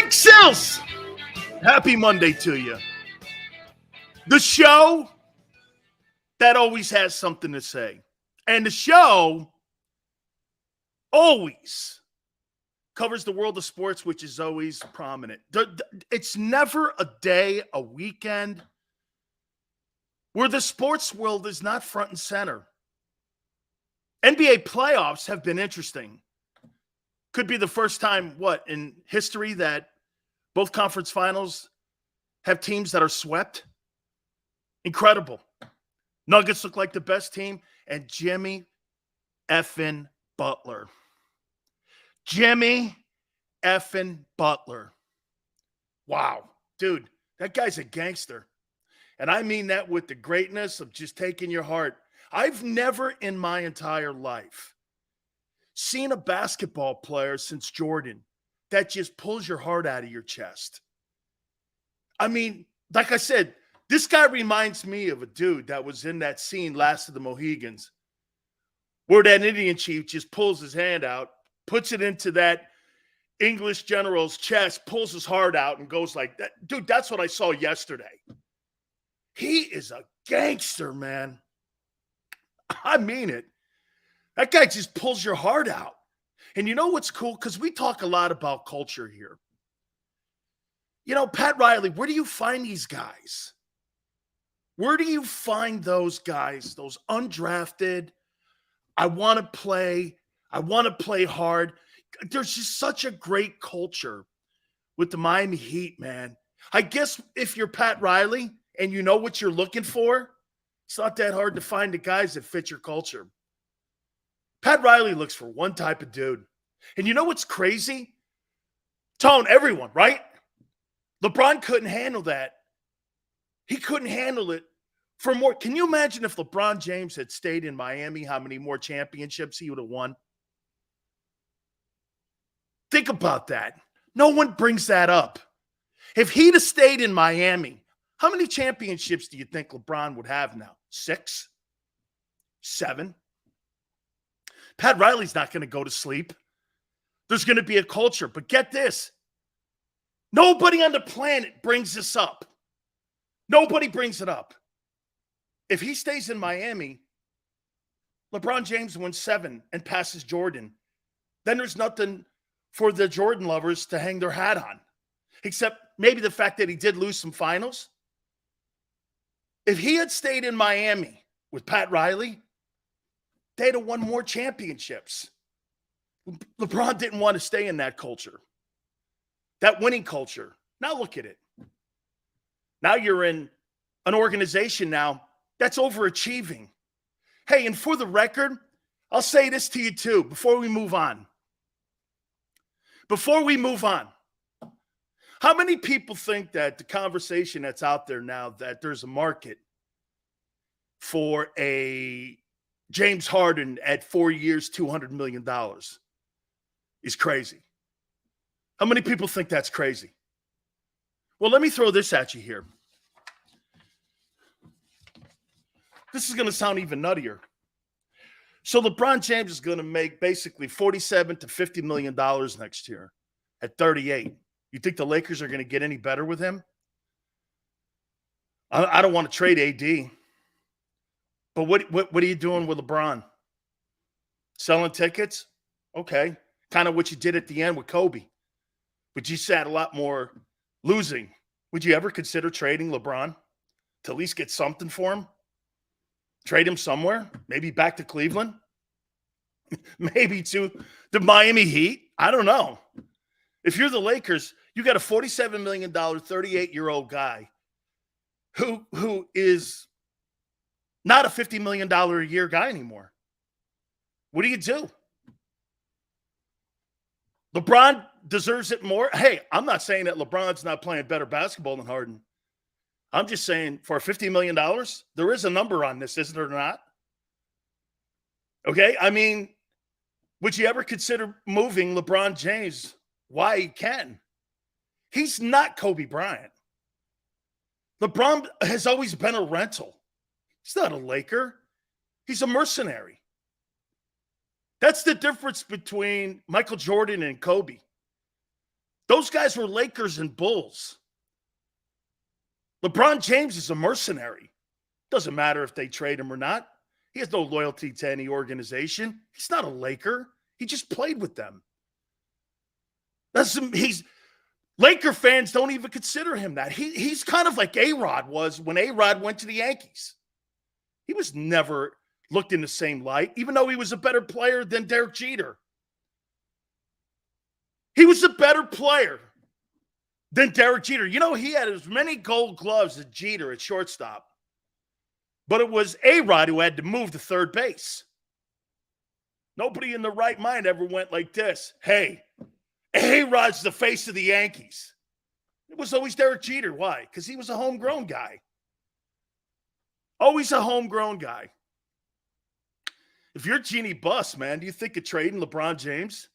Big Sills! Happy Monday to you. The show that always has something to say. And the show always covers the world of sports, which is always prominent. It's never a day, a weekend, where the sports world is not front and center. NBA playoffs have been interesting. Could be the first time, in history that both conference finals have teams that are swept? Incredible. Nuggets look like the best team, and Jimmy effing Butler. Jimmy effing Butler. Wow. Dude, that guy's a gangster. And I mean that with the greatness of just taking your heart. I've never in my entire life seen a basketball player since Jordan that just pulls your heart out of your chest. I mean, like I said, this guy reminds me of a dude that was in that scene, Last of the Mohegans, where that Indian chief just pulls his hand out, puts it into that English general's chest, pulls his heart out, and goes like that. Dude, that's what I saw yesterday. He is a gangster, man. I mean it. That guy just pulls your heart out. And you know what's cool? Because we talk a lot about culture here. You know, Pat Riley, where do you find these guys? Where do you find those guys, those undrafted, I want to play hard. There's just such a great culture with the Miami Heat, man. I guess if you're Pat Riley and you know what you're looking for, it's not that hard to find the guys that fit your culture. Pat Riley looks for one type of dude. And you know what's crazy? Tone, everyone, right? LeBron couldn't handle that. He couldn't handle it for more. Can you imagine if LeBron James had stayed in Miami, how many more championships he would have won? Think about that. No one brings that up. If he'd have stayed in Miami, how many championships do you think LeBron would have now? 6? 7? Pat Riley's not going to go to sleep. There's going to be a culture. But get this. Nobody on the planet brings this up. Nobody brings it up. If he stays in Miami, LeBron James wins 7 and passes Jordan. Then there's nothing for the Jordan lovers to hang their hat on, except maybe the fact that he did lose some finals. If he had stayed in Miami with Pat Riley, they'd have won more championships. LeBron didn't want to stay in that culture, that winning culture. Now look at it. Now you're in an organization now that's overachieving. Hey, and for the record, I'll say this to you too before we move on. How many people think that the conversation that's out there now that there's a market for a James Harden at 4 years, $200 million is crazy? How many people think that's crazy? Well, let me throw this at you here. This is going to sound even nuttier. So LeBron James is going to make basically $47 to $50 million next year at 38. You think the Lakers are going to get any better with him? I don't want to trade AD. But what are you doing with LeBron? Selling tickets? Okay. Kind of what you did at the end with Kobe. But you said a lot more losing. Would you ever consider trading LeBron to at least get something for him? Trade him somewhere? Maybe back to Cleveland? Maybe to the Miami Heat? I don't know. If you're the Lakers, you got a $47 million, 38-year-old guy who is not a $50 million a year guy anymore. What do you do? LeBron deserves it more. Hey, I'm not saying that LeBron's not playing better basketball than Harden. I'm just saying for $50 million, there is a number on this, isn't there not? Okay, I mean, would you ever consider moving LeBron James? Why he can? He's not Kobe Bryant. LeBron has always been a rental. He's not a Laker. He's a mercenary. That's the difference between Michael Jordan and Kobe. Those guys were Lakers and Bulls. LeBron James is a mercenary. Doesn't matter if they trade him or not. He has no loyalty to any organization. He's not a Laker. He just played with them. Laker fans don't even consider him that. He's kind of like A-Rod was when A-Rod went to the Yankees. He was never looked in the same light, even though he was a better player than Derek Jeter. He was a better player than Derek Jeter. You know, he had as many gold gloves as Jeter at shortstop. But it was A-Rod who had to move to third base. Nobody in their right mind ever went like this. Hey, A-Rod's the face of the Yankees. It was always Derek Jeter. Why? Because he was a homegrown guy. Always a homegrown guy. If you're Jeannie Buss, man, do you think of trading LeBron James?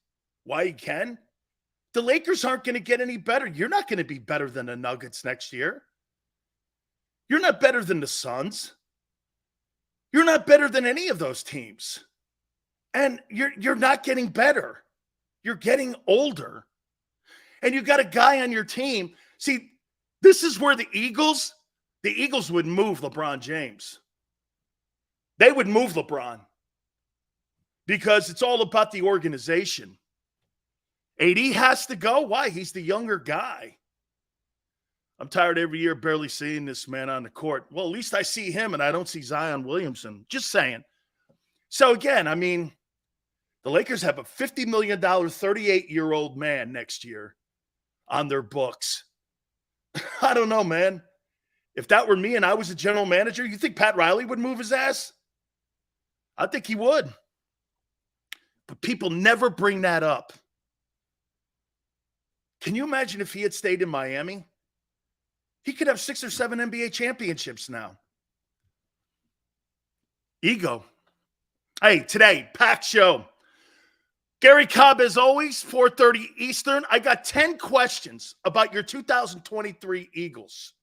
Why he can? The Lakers aren't going to get any better. You're not going to be better than the Nuggets next year. You're not better than the Suns. You're not better than any of those teams. And you're not getting better. You're getting older. And you got a guy on your team. See, this is where the Eagles would move LeBron James. They would move LeBron because it's all about the organization. AD has to go. Why? He's the younger guy. I'm tired every year barely seeing this man on the court. Well, at least I see him and I don't see Zion Williamson. Just saying. So again, I mean, the Lakers have a $50 million 38-year-old man next year on their books. I don't know, man. If that were me and I was a general manager, you think Pat Riley would move his ass? I think he would. But people never bring that up. Can you imagine if he had stayed in Miami? He could have 6 or 7 NBA championships now. Ego. Hey, today, packed show. Gary Cobb, as always, 4:30 Eastern. I got 10 questions about your 2023 Eagles.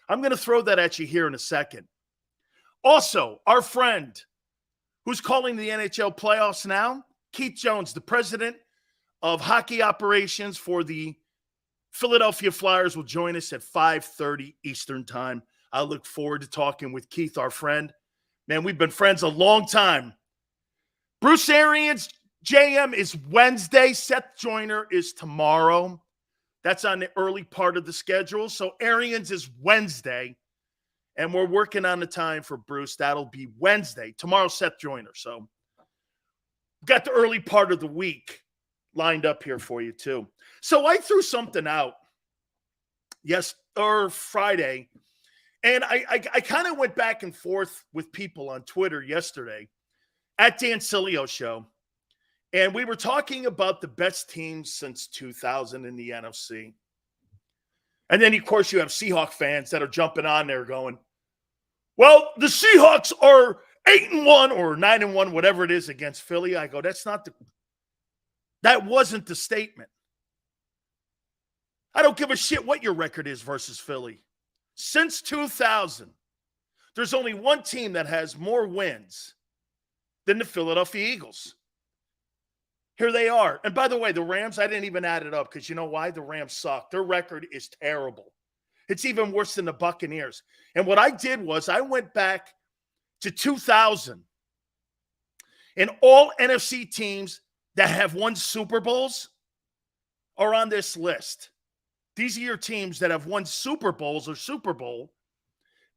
I'm going to throw that at you here in a second. Also, our friend who's calling the NHL playoffs now, Keith Jones, the president of hockey operations for the Philadelphia Flyers, will join us at 5:30 Eastern time. I look forward to talking with Keith, our friend. Man, we've been friends a long time. Bruce Arians, JM, is Wednesday. Seth Joyner is tomorrow. That's on the early part of the schedule. So Arians is Wednesday, and we're working on the time for Bruce. That'll be Wednesday. Tomorrow, Seth Joyner. So got the early part of the week lined up here for you too. So I threw something out Friday, and I kind of went back and forth with people on Twitter yesterday at Dan Sileo Show, and we were talking about the best teams since 2000 in the NFC. And then, of course, you have Seahawk fans that are jumping on there going, well, the Seahawks are 8-1 or 9-1, whatever it is, against Philly. I go, that wasn't the statement. I don't give a shit what your record is versus Philly. Since 2000, there's only one team that has more wins than the Philadelphia Eagles. Here they are. And by the way, the Rams, I didn't even add it up because you know why? The Rams suck. Their record is terrible. It's even worse than the Buccaneers. And what I did was I went back to 2000, and all NFC teams that have won Super Bowls are on this list. These are your teams that have won Super Bowls or Super Bowl,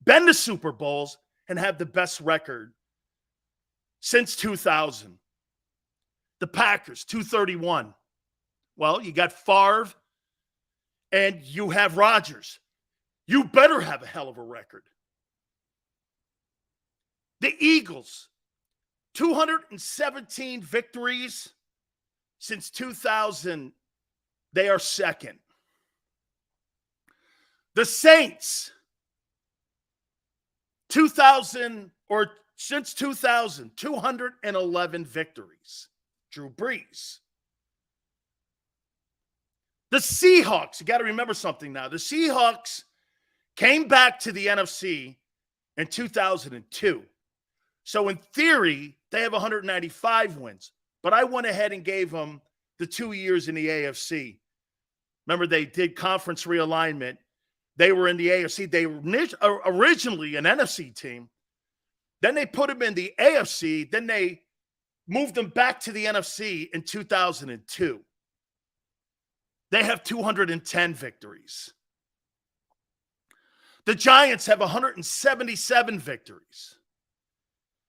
been to Super Bowls, and have the best record since 2000. The Packers, 231. Well, you got Favre and you have Rodgers. You better have a hell of a record. The Eagles, 217 victories since 2000. They are second. The Saints, since 2000, 211 victories. Drew Brees. The Seahawks, you got to remember something now. The Seahawks came back to the NFC in 2002. So in theory, they have 195 wins. But I went ahead and gave them the 2 years in the AFC. Remember, they did conference realignment. They were in the AFC. They were originally an NFC team. Then they put them in the AFC. Then they moved them back to the NFC in 2002. They have 210 victories. The Giants have 177 victories.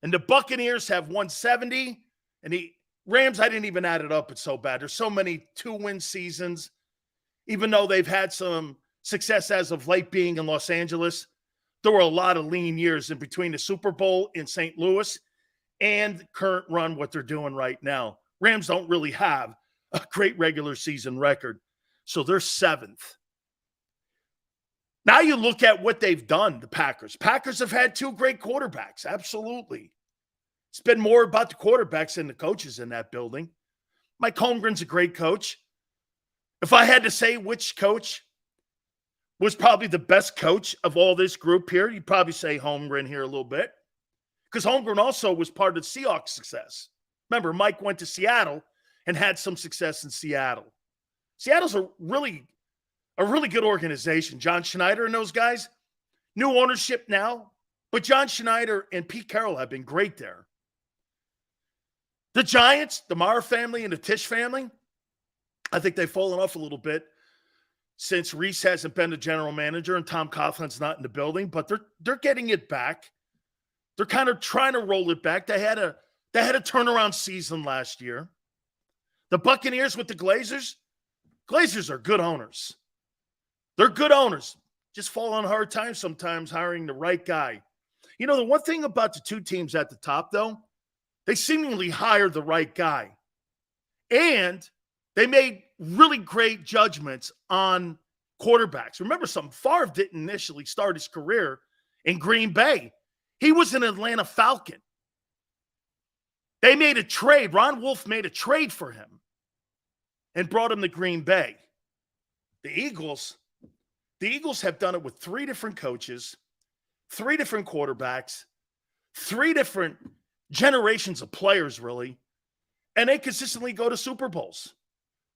And the Buccaneers have 170. And the Rams, I didn't even add it up. It's so bad. There's so many 2-win seasons. Even though they've had some success as of late being in Los Angeles, there were a lot of lean years in between the Super Bowl in St. Louis and the current run, what they're doing right now. Rams don't really have a great regular season record, so they're 7th. Now you look at what they've done, the Packers. Packers have had 2 great quarterbacks, absolutely. It's been more about the quarterbacks than the coaches in that building. Mike Holmgren's a great coach. If I had to say which coach was probably the best coach of all this group here, you'd probably say Holmgren here a little bit. Because Holmgren also was part of the Seahawks' success. Remember, Mike went to Seattle and had some success in Seattle. Seattle's a really good organization. John Schneider and those guys, new ownership now, but John Schneider and Pete Carroll have been great there. The Giants, the Mara family and the Tisch family, I think they've fallen off a little bit since Reese hasn't been the general manager and Tom Coughlin's not in the building, but they're getting it back. They're kind of trying to roll it back. They had a turnaround season last year. The Buccaneers with the Glazers are good owners. They're good owners. Just fall on hard times sometimes hiring the right guy. You know, the one thing about the 2 teams at the top, though, they seemingly hired the right guy. And they made really great judgments on quarterbacks. Remember something, Favre didn't initially start his career in Green Bay. He was an Atlanta Falcon. They made a trade. Ron Wolf made a trade for him and brought him to Green Bay. The Eagles have done it with 3 different coaches, 3 different quarterbacks, 3 different generations of players, really, and they consistently go to Super Bowls.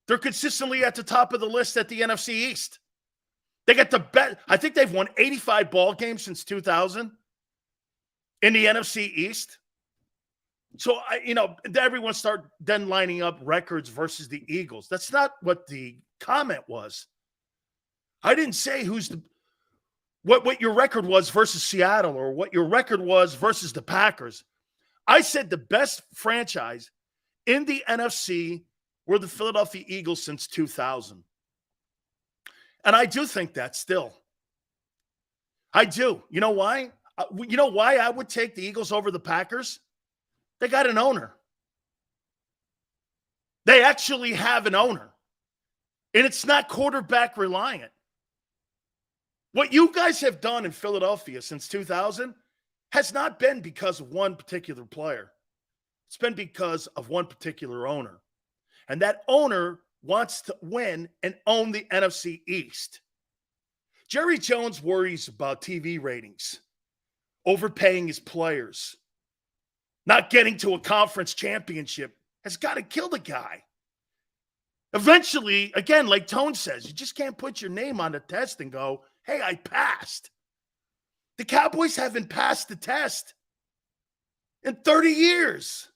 They're consistently at the top of the list at the NFC East. They get the best. I think they've won 85 ball games since 2000 in the NFC East. So, everyone start then lining up records versus the Eagles. That's not what the comment was. I didn't say what your record was versus Seattle or what your record was versus the Packers. I said the best franchise in the NFC were the Philadelphia Eagles since 2000. And I do think that still. I do. You know why? You know why I would take the Eagles over the Packers? They got an owner. They actually have an owner. And it's not quarterback reliant. What you guys have done in Philadelphia since 2000 has not been because of one particular player. It's been because of one particular owner. And that owner wants to win and own the NFC East. Jerry Jones worries about TV ratings, overpaying his players, not getting to a conference championship. Has got to kill the guy. Eventually, again, like Tone says, you just can't put your name on the test and go, hey, I passed. The Cowboys haven't passed the test in 30 years.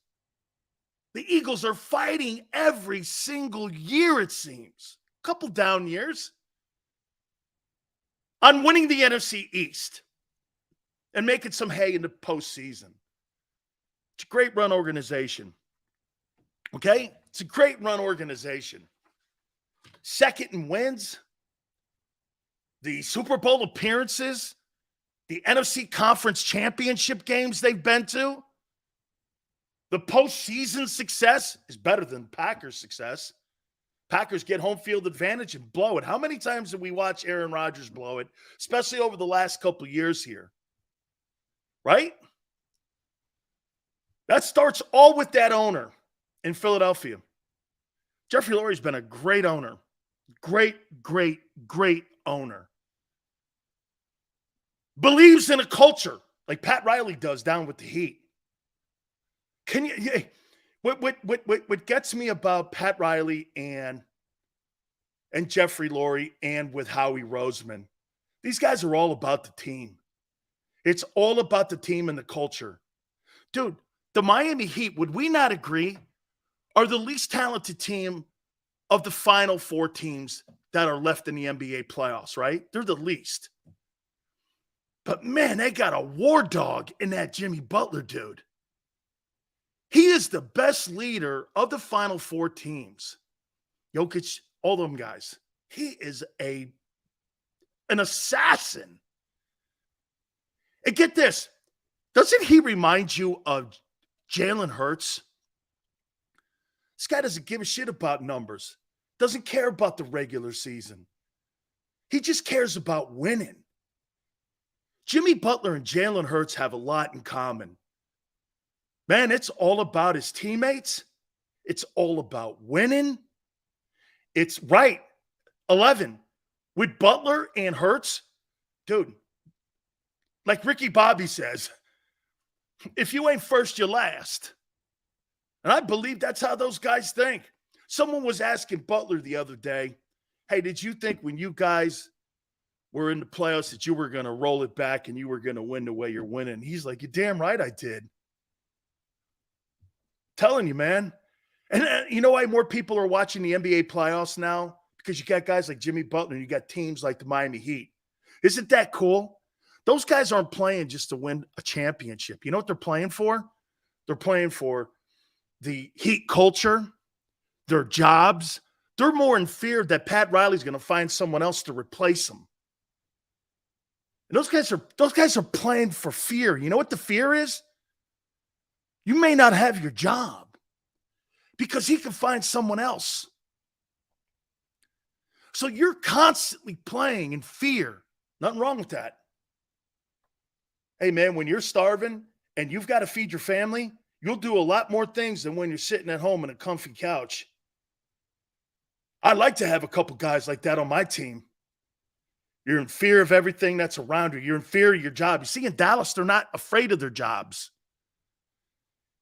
The Eagles are fighting every single year, it seems. A couple down years on winning the NFC East and making some hay in the postseason. It's a great run organization. Okay? It's a great run organization. Second in wins, the Super Bowl appearances, the NFC Conference Championship games they've been to. The postseason success is better than Packers' success. Packers get home field advantage and blow it. How many times did we watch Aaron Rodgers blow it, especially over the last couple of years here? Right? That starts all with that owner in Philadelphia. Jeffrey Lurie's been a great owner. Great owner. Believes in a culture like Pat Riley does down with the Heat. What gets me about Pat Riley and and Jeffrey Lurie and with Howie Roseman. These guys are all about the team. It's all about the team and the culture. Dude, the Miami Heat, would we not agree, are the least talented team of the final four teams that are left in the NBA playoffs, right? They're the least. But man, they got a war dog in that Jimmy Butler dude. He is the best leader of the final four teams. Jokic, all them guys. He is an assassin. And get this, doesn't he remind you of Jalen Hurts? This guy doesn't give a shit about numbers. Doesn't care about the regular season. He just cares about winning. Jimmy Butler and Jalen Hurts have a lot in common. Man, it's all about his teammates. It's all about winning. It's right. 11. With Butler and Hurts, dude, like Ricky Bobby says, if you ain't first, you're last. And I believe that's how those guys think. Someone was asking Butler the other day, hey, did you think when you guys were in the playoffs that you were going to roll it back and you were going to win the way you're winning? He's like, you're damn right I did. Telling you, man. And you know why more people are watching the NBA playoffs now? Because you got guys like Jimmy Butler and you got teams like the Miami Heat. Isn't that cool? Those guys aren't playing just to win a championship. You know what they're playing for? They're playing for the Heat culture, their jobs. They're more in fear that Pat Riley's going to find someone else to replace them. And those guys are playing for fear. You know what the fear is? You may not have your job because he can find someone else. So you're constantly playing in fear. Nothing wrong with that. Hey, man, when you're starving and you've got to feed your family, you'll do a lot more things than when you're sitting at home on a comfy couch. I'd like to have a couple guys like that on my team. You're in fear of everything that's around you. You're in fear of your job. You see, in Dallas, they're not afraid of their jobs.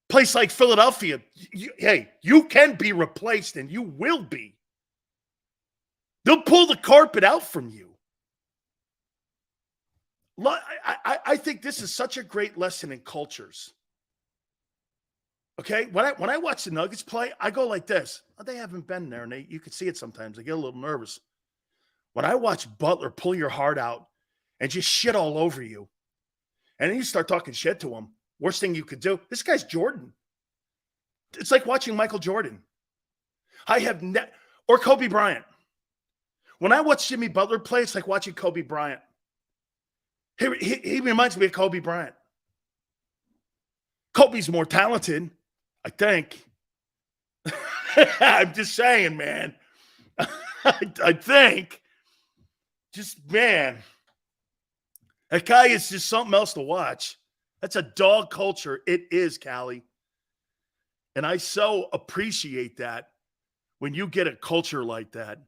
Place like Philadelphia, you can be replaced and you will be. They'll pull the carpet out from you. I think this is such a great lesson in cultures. Okay, when I watch the Nuggets play, I go like this. Oh, they haven't been there, and you can see it sometimes. I get a little nervous. When I watch Butler pull your heart out and just shit all over you, and then you start talking shit to him, worst thing you could do. This guy's Jordan. It's like watching Michael Jordan. Or Kobe Bryant. When I watch Jimmy Butler play, it's like watching Kobe Bryant. He reminds me of Kobe Bryant. Kobe's more talented, I think. I'm just saying, man. I think. Just, man. That guy is just something else to watch. That's a dog culture. It is, Callie. And I so appreciate that when you get a culture like that.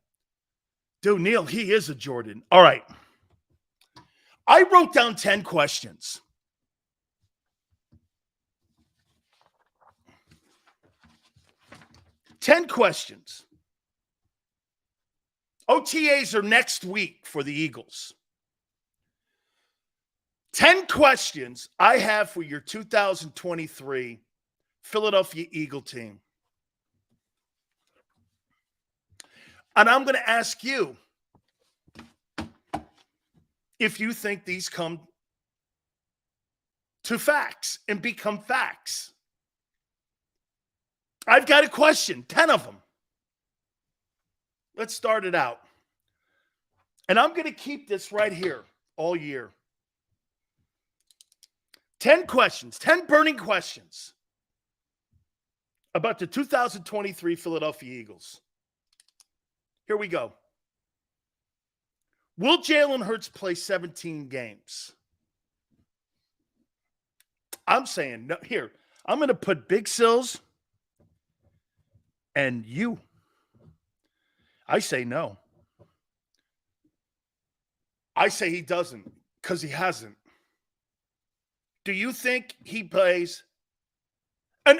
Dude, Neil, he is a Jordan. All right. I wrote down 10 questions. OTAs are next week for the Eagles. 10 questions I have for your 2023 Philadelphia Eagle team. And I'm going to ask you if you think these come to facts and become facts. I've got a question, 10 of them. Let's start it out. And I'm going to keep this right here all year. 10 questions, 10 burning questions about the 2023 Philadelphia Eagles. Here we go. Will Jalen Hurts play 17 games? I'm saying no. Here, I'm going to put Big Sills and you. I say no. I say he doesn't because he hasn't. Do you think he plays? And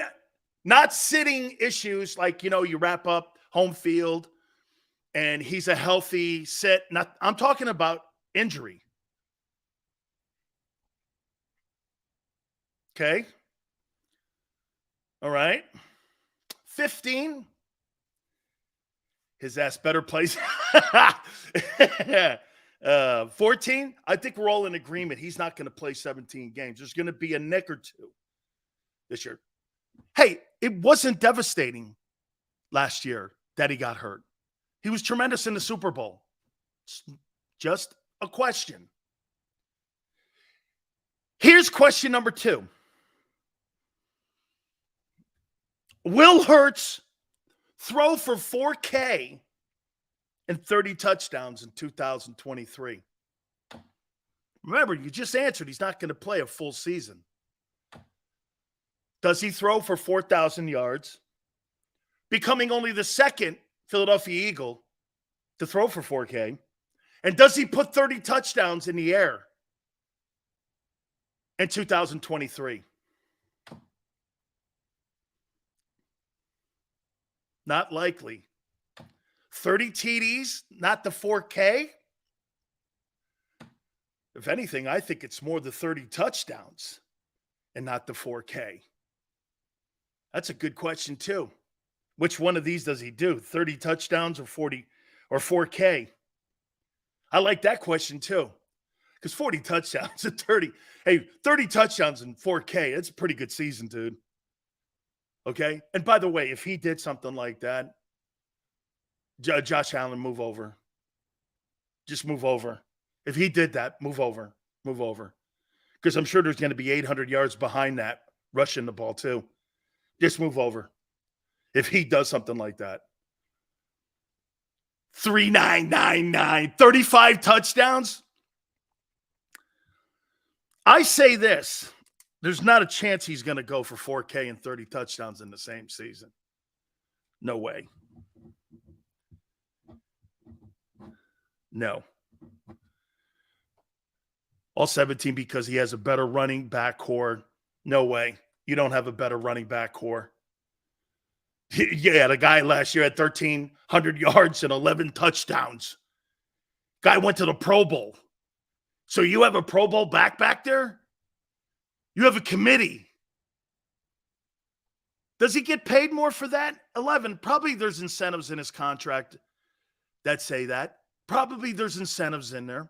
not sitting issues like, you wrap up home field and he's a healthy sit. I'm talking about injury. Okay. All right. 15. His ass better plays. 14. I think we're all in agreement. He's not going to play 17 games. There's going to be a nick or two this year. Hey, it wasn't devastating last year that he got hurt. He was tremendous in the Super Bowl. It's just a question. Here's question number 2. Will Hurts throw for 4K and 30 touchdowns in 2023? Remember, you just answered he's not going to play a full season. Does he throw for 4,000 yards, becoming only the second Philadelphia Eagle to throw for 4K? And does he put 30 touchdowns in the air in 2023? Not likely. 30 TDs, not the 4K? If anything, I think it's more the 30 touchdowns and not the 4K. That's a good question, too. Which one of these does he do? 30 touchdowns or 40 or 4K? I like that question, too. Because 40 touchdowns and 30. Hey, 30 touchdowns and 4K, that's a pretty good season, dude. Okay? And by the way, if he did something like that, Josh Allen, move over. Just move over. If he did that, move over. Move over. Because I'm sure there's going to be 800 yards behind that rushing the ball, too. Just move over. If he does something like that. 3,999, 35 touchdowns. I say this. There's not a chance he's going to go for 4K and 30 touchdowns in the same season. No way. No. All 17 because he has a better running back core. No way. You don't have a better running back core. Yeah, the guy last year had 1,300 yards and 11 touchdowns. Guy went to the Pro Bowl. So you have a Pro Bowl back there? You have a committee. Does he get paid more for that? 11. Probably there's incentives in his contract that say that. Probably there's incentives in there.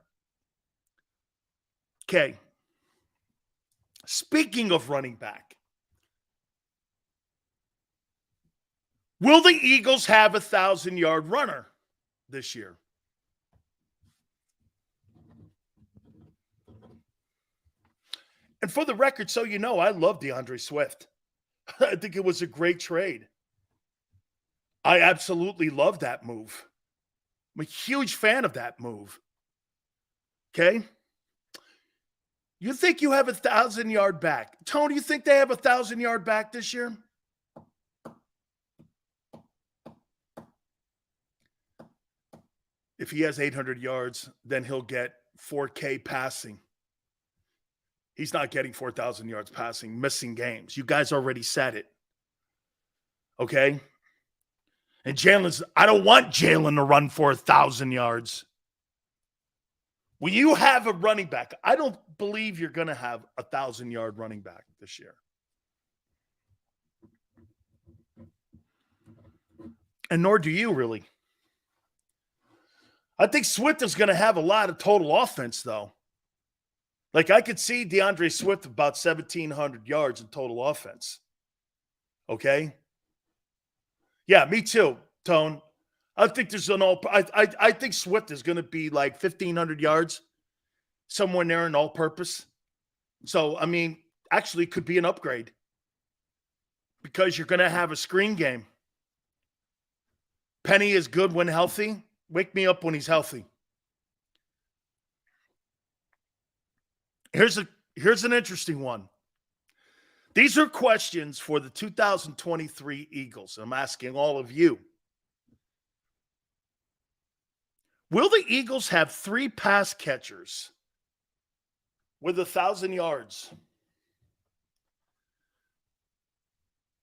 Okay. Speaking of running back, will the Eagles have a 1,000-yard runner this year? And for the record, so you know, I love DeAndre Swift. I think it was a great trade. I absolutely love that move. I'm a huge fan of that move. Okay? You think you have a 1,000-yard back. Tony, you think they have a 1,000-yard back this year? If he has 800 yards, then he'll get 4K passing. He's not getting 4,000 yards passing, missing games. You guys already said it. Okay? And I don't want Jalen to run for 1,000 yards. Will you have a running back? I don't believe you're going to have a 1,000-yard running back this year. And nor do you, really. I think Swift is going to have a lot of total offense, though. Like, I could see DeAndre Swift about 1,700 yards in total offense. Okay? Yeah, me too, Tone. I think there's I think Swift is going to be like 1,500 yards, somewhere there in all-purpose. So, I mean, actually it could be an upgrade because you're going to have a screen game. Penny is good when healthy. Wake me up when he's healthy. Here's an interesting one. These are questions for the 2023 Eagles. I'm asking all of you. Will the Eagles have 3 pass catchers with 1,000 yards?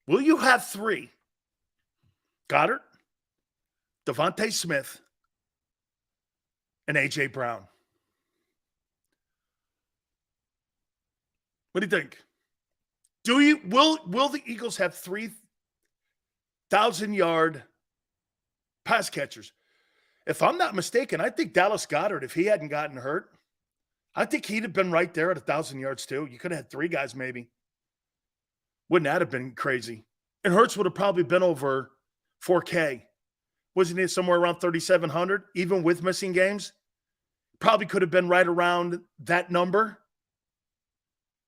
Will you have 3? Goddard, Devontae Smith, and A.J. Brown. What do you think? Will the Eagles have 3,000-yard pass catchers? If I'm not mistaken, I think Dallas Goedert, if he hadn't gotten hurt, I think he'd have been right there at 1,000 yards too. You could have had 3 guys maybe. Wouldn't that have been crazy? And Hurts would have probably been over 4K. Wasn't he somewhere around 3,700, even with missing games? Probably could have been right around that number,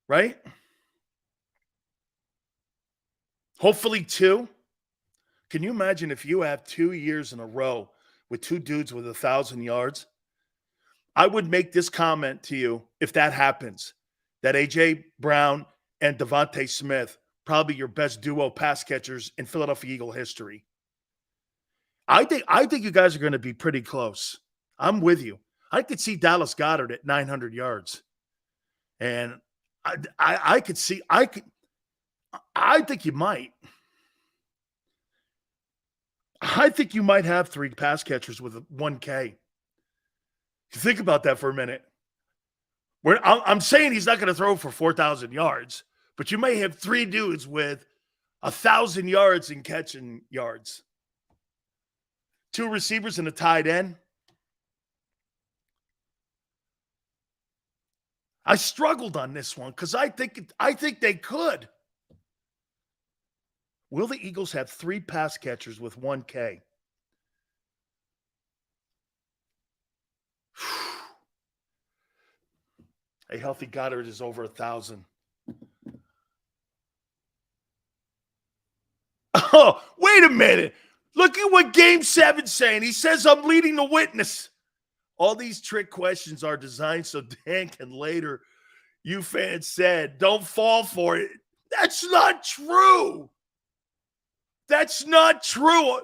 right? Hopefully 2. Can you imagine if you have 2 years in a row with 2 dudes with 1,000 yards? I would make this comment to you if that happens, that A.J. Brown and Devontae Smith, probably your best duo pass catchers in Philadelphia Eagle history. I think you guys are going to be pretty close. I'm with you. I could see Dallas Goedert at 900 yards. And I think you might. I think you might have 3 pass catchers with 1K. Think about that for a minute. I'm saying he's not going to throw for 4,000 yards, but you may have 3 dudes with 1,000 yards in catching yards. 2 receivers and a tight end. I struggled on this one because I think they could. Will the Eagles have 3 pass catchers with 1K? A healthy Goddard is over 1,000. Oh, wait a minute. Look at what Game 7's saying. He says, I'm leading the witness. All these trick questions are designed so Dan can later, you fans said, don't fall for it. That's not true. That's not true.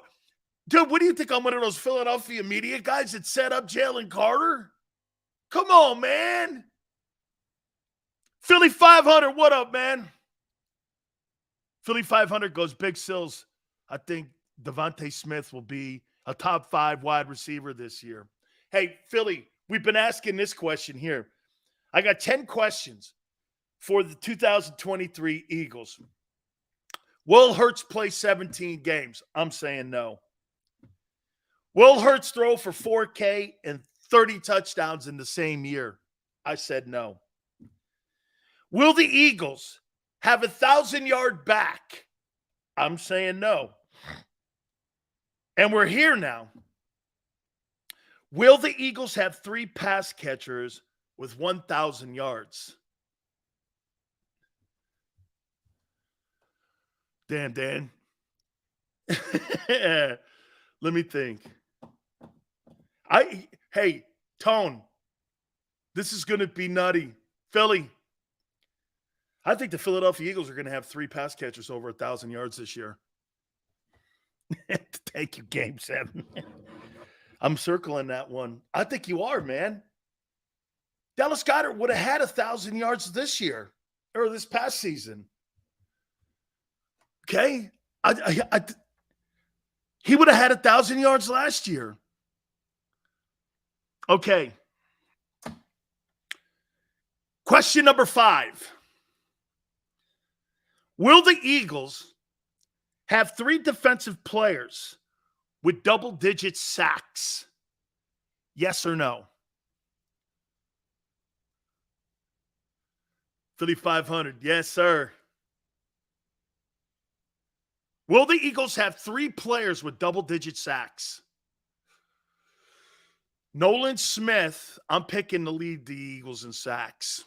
Dude, what do you think? I'm one of those Philadelphia media guys that set up Jalen Carter? Come on, man. Philly 500, what up, man? Philly 500 goes Big Sills. I think Devontae Smith will be a top 5 wide receiver this year. Hey, Philly, we've been asking this question here. I got 10 questions for the 2023 Eagles. Will Hurts play 17 games? I'm saying no. Will Hurts throw for 4K and 30 touchdowns in the same year? I said no. Will the Eagles have a 1,000-yard back? I'm saying no. And we're here now. Will the Eagles have 3 pass catchers with 1,000 yards? Damn, Dan. Let me think. Hey, Tone, this is going to be nutty. Philly, I think the Philadelphia Eagles are going to have 3 pass catchers over 1,000 yards this year. Thank you, Game 7. I'm circling that one. I think you are, man. Dallas Goedert would have had 1,000 yards this year or this past season. Okay? He would have had 1,000 yards last year. Okay. Question number 5. Will the Eagles have 3 defensive players with double-digit sacks? Yes or no? Philly 500. Yes, sir. Will the Eagles have 3 players with double-digit sacks? Nolan Smith, I'm picking to lead the Eagles in sacks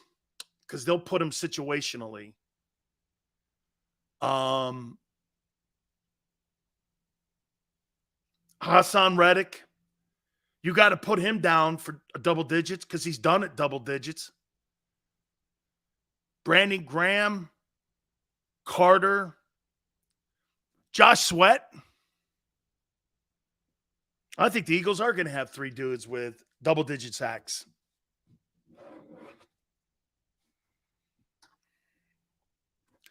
because they'll put him situationally. Hassan Reddick, you got to put him down for double digits because he's done it double digits. Brandon Graham, Carter, Josh Sweat. I think the Eagles are going to have 3 dudes with double-digit sacks.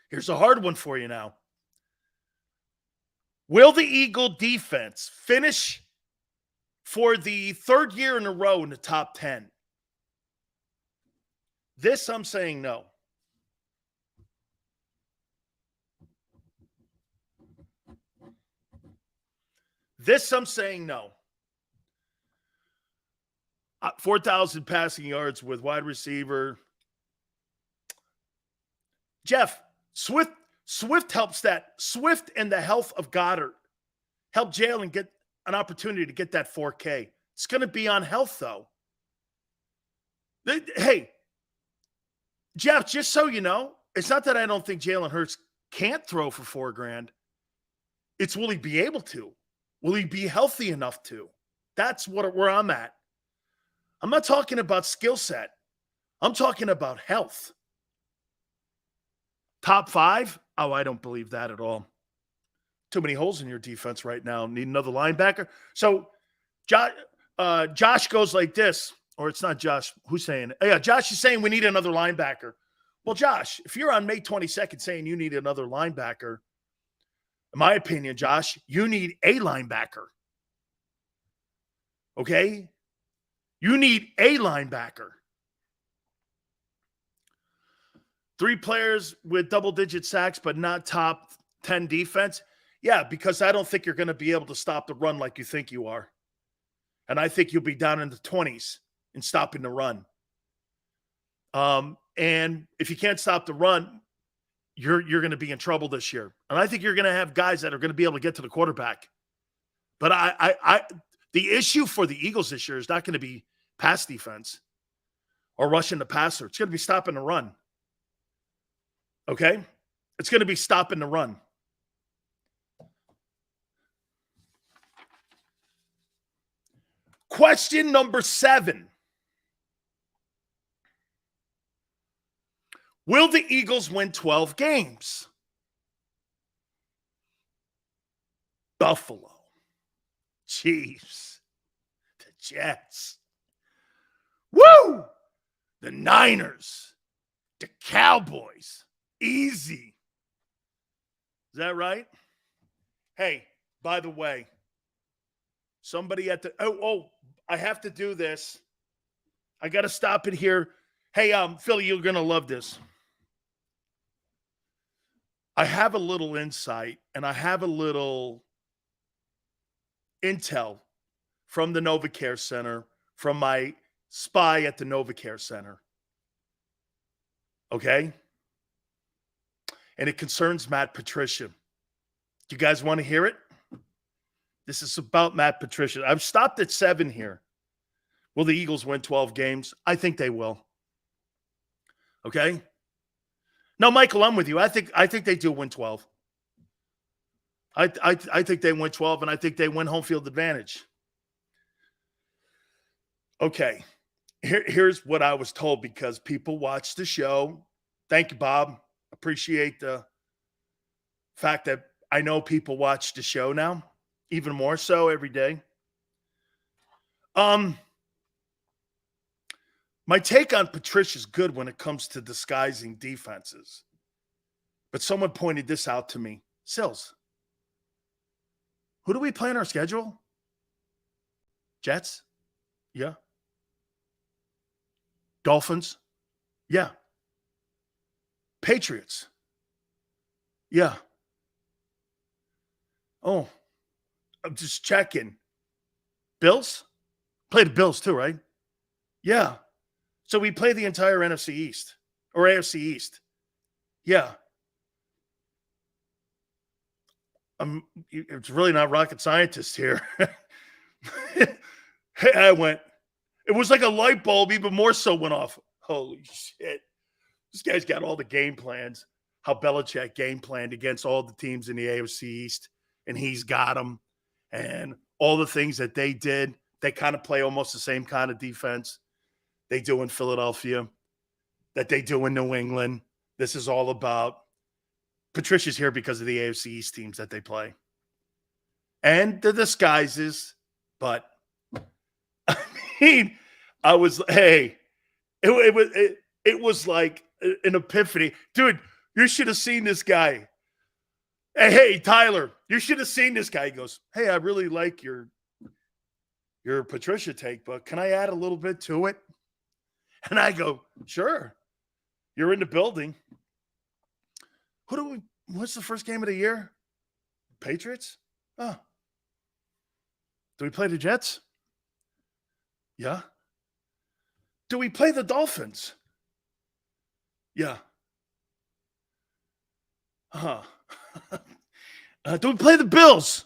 Here's a hard one for you now. Will the Eagle defense finish for the third year in a row in the top 10. This, I'm saying no. This, I'm saying no. 4,000 passing yards with wide receiver. Jeff, Swift helps that. Swift and the health of Goddard helped Jalen get an opportunity to get that 4K. It's going to be on health, though. Hey, Jeff, just so you know, it's not that I don't think Jalen Hurts can't throw for $4,000. It's will he be able to? Will he be healthy enough to? That's where I'm at. I'm not talking about skill set. I'm talking about health. Top 5? Oh, I don't believe that at all. Too many holes in your defense right now. Need another linebacker. So Josh goes like this, or it's not Josh. Who's saying it? Yeah, Josh is saying we need another linebacker. Well, Josh, if you're on May 22nd saying you need another linebacker, in my opinion, Josh, you need a linebacker. Okay? You need a linebacker. 3 players with double-digit sacks, but not top 10 defense. Yeah, because I don't think you're going to be able to stop the run like you think you are. And I think you'll be down in the 20s in stopping the run. And if you can't stop the run, you're going to be in trouble this year. And I think you're going to have guys that are going to be able to get to the quarterback. But the issue for the Eagles this year is not going to be pass defense or rushing the passer. It's going to be stopping the run. Okay? It's going to be stopping the run. Question number 7. Will the Eagles win 12 games? Buffalo, Chiefs, the Jets, woo! The Niners, the Cowboys. Easy. Is that right? Hey, by the way, somebody at the I have to do this. I got to stop it here. Hey, Philly, you're going to love this. I have a little insight and I have a little intel from the NovaCare Center, from my spy at the NovaCare Center. Okay? And it concerns Matt Patricia. Do you guys want to hear it? This is about Matt Patricia. I've stopped at 7 here. Will the Eagles win 12 games? I think they will. Okay? No, Michael, I'm with you. I think they do win 12. I think they win 12, and I think they win home field advantage. Okay. Here's what I was told because people watch the show. Thank you, Bob. Appreciate the fact that I know people watch the show now, even more so every day. My take on Patricia's good when it comes to disguising defenses. But someone pointed this out to me. Sills, who do we play on our schedule? Jets? Yeah. Dolphins? Yeah. Patriots? Yeah. Oh, I'm just checking. Bills? Play the Bills too, right? Yeah. So we play the entire NFC East or AFC East. Yeah. It's really not rocket scientist here. I went. It was like a light bulb, even more so went off. Holy shit. This guy's got all the game plans, how Belichick game planned against all the teams in the AFC East, and he's got them. And all the things that they did, they kind of play almost the same kind of defense they do in Philadelphia, that they do in New England. This is all about Patricia's here because of the AFC East teams that they play. And the disguises, but I mean, it was like an epiphany. Dude, you should have seen this guy. Hey, Tyler, you should have seen this guy. He goes, hey, I really like your your Patricia take, but can I add a little bit to it? And I go, sure. You're in the building. What's the first game of the year? Patriots? Oh. Do we play the Jets? Yeah. Do we play the Dolphins? Yeah. Huh. Do we play the Bills?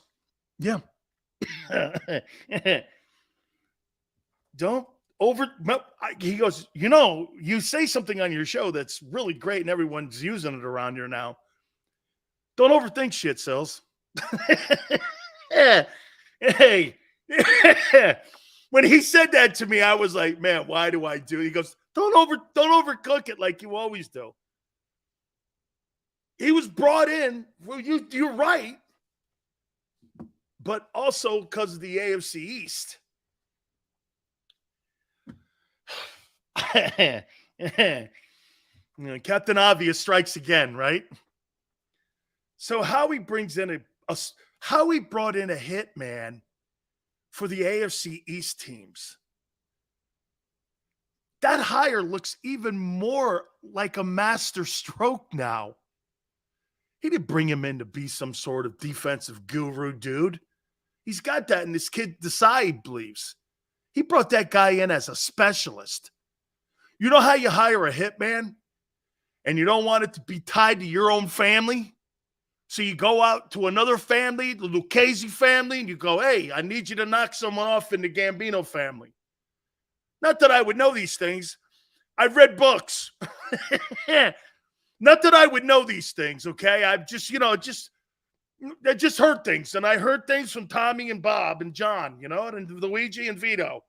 Yeah. Don't over. He goes, you say something on your show that's really great and everyone's using it around here now. Don't overthink shit, Sills. Hey. When he said that to me, I was like, man, why do I do it? He goes, don't overcook it like you always do. He was brought in. Well, you're right. But also because of the AFC East. Captain Obvious strikes again, right? So Howie brings in Howie brought in a hitman for the AFC East teams. That hire looks even more like a master stroke now. He didn't bring him in to be some sort of defensive guru dude. He's got that in his kid Desai believes. He brought that guy in as a specialist. You know how you hire a hitman and you don't want it to be tied to your own family? So you go out to another family, the Lucchese family, and you go, hey, I need you to knock someone off in the Gambino family. Not that I would know these things. I've read books. Not that I would know these things, okay? I've just, I just heard things. And I heard things from Tommy and Bob and John, and Luigi and Vito.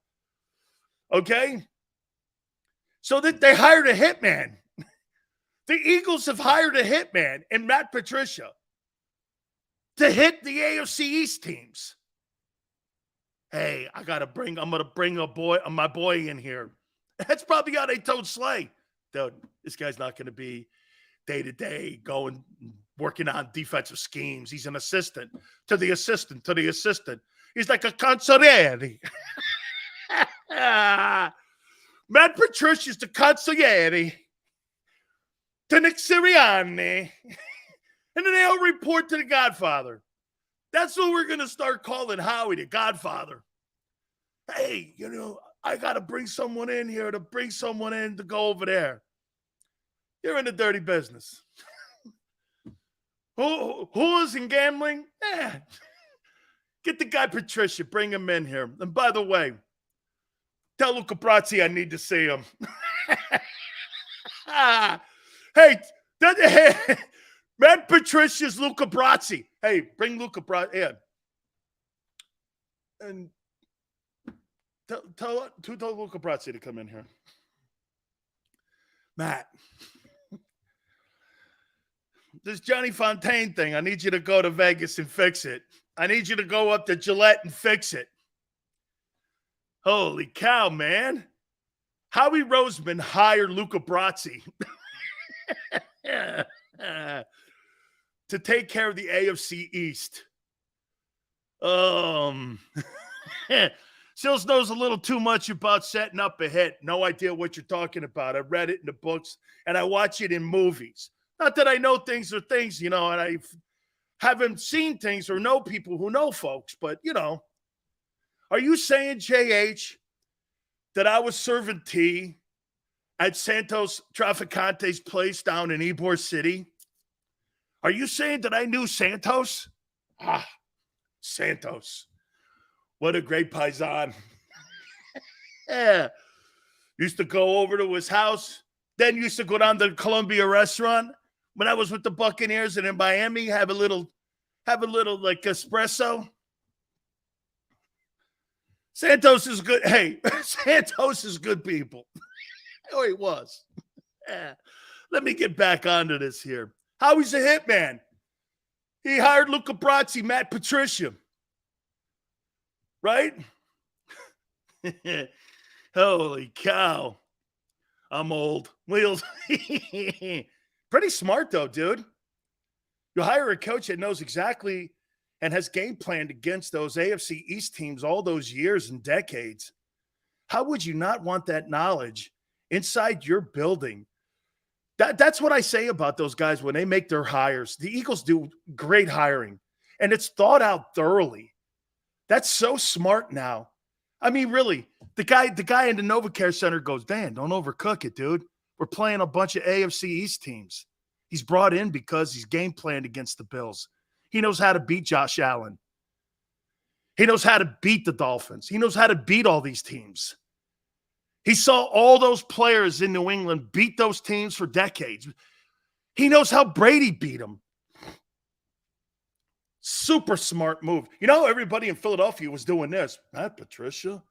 Okay? So that they hired a hitman. The Eagles have hired a hitman and Matt Patricia to hit the AFC East teams. Hey, I'm going to bring my boy in here. That's probably how they told Slay. Dude, this guy's not going to be day-to-day working on defensive schemes. He's an assistant to the assistant to the assistant. He's like a consigliere. Matt Patricia's the consigliere to Nick Sirianni. And then they all report to the Godfather. That's what we're going to start calling Howie, the Godfather. Hey, I got to bring someone in here to go over there. You're in the dirty business. Who is in gambling? Get the guy Patricia, bring him in here. And by the way, tell Luca Brazzi I need to see him. Hey, Matt Patricia's Luca Brazzi. Hey, bring Luca Brazzi in. And tell Luca Brazzi to come in here. Matt, this Johnny Fontaine thing, I need you to go to Vegas and fix it. I need you to go up to Gillette and fix it. Holy cow, man. Howie Roseman hired Luca Brazzi to take care of the AFC East. Sills knows a little too much about setting up a hit. No idea what you're talking about. I read it in the books, and I watch it in movies. Not that I know things are things, and I haven't seen things or know people who know folks, but, Are you saying, JH, that I was serving tea at Santos Traficante's place down in Ybor City? Are you saying that I knew Santos? Santos. What a great paisan. Yeah. Used to go over to his house. Then used to go down to the Columbia restaurant when I was with the Buccaneers and in Miami, have a little like espresso. Santos is good. Hey, Santos is good people. Oh, he was. Let me get back onto this here. Howie's a hitman. He hired Luca Brazzi, Matt Patricia. Right? Holy cow. I'm old. Wheels. Pretty smart, though, dude. You hire a coach that knows exactly and has game planned against those AFC East teams all those years and decades, how would you not want that knowledge inside your building? That's what I say about those guys when they make their hires. The Eagles do great hiring, and it's thought out thoroughly. That's so smart now. I mean, really, the guy in the NovaCare Center goes, Dan, don't overcook it, dude. We're playing a bunch of AFC East teams. He's brought in because he's game planned against the Bills. He knows how to beat Josh Allen. He knows how to beat the Dolphins. He knows how to beat all these teams. He saw all those players in New England beat those teams for decades. He knows how Brady beat them. Super smart move. You know, everybody in Philadelphia was doing this. Patricia,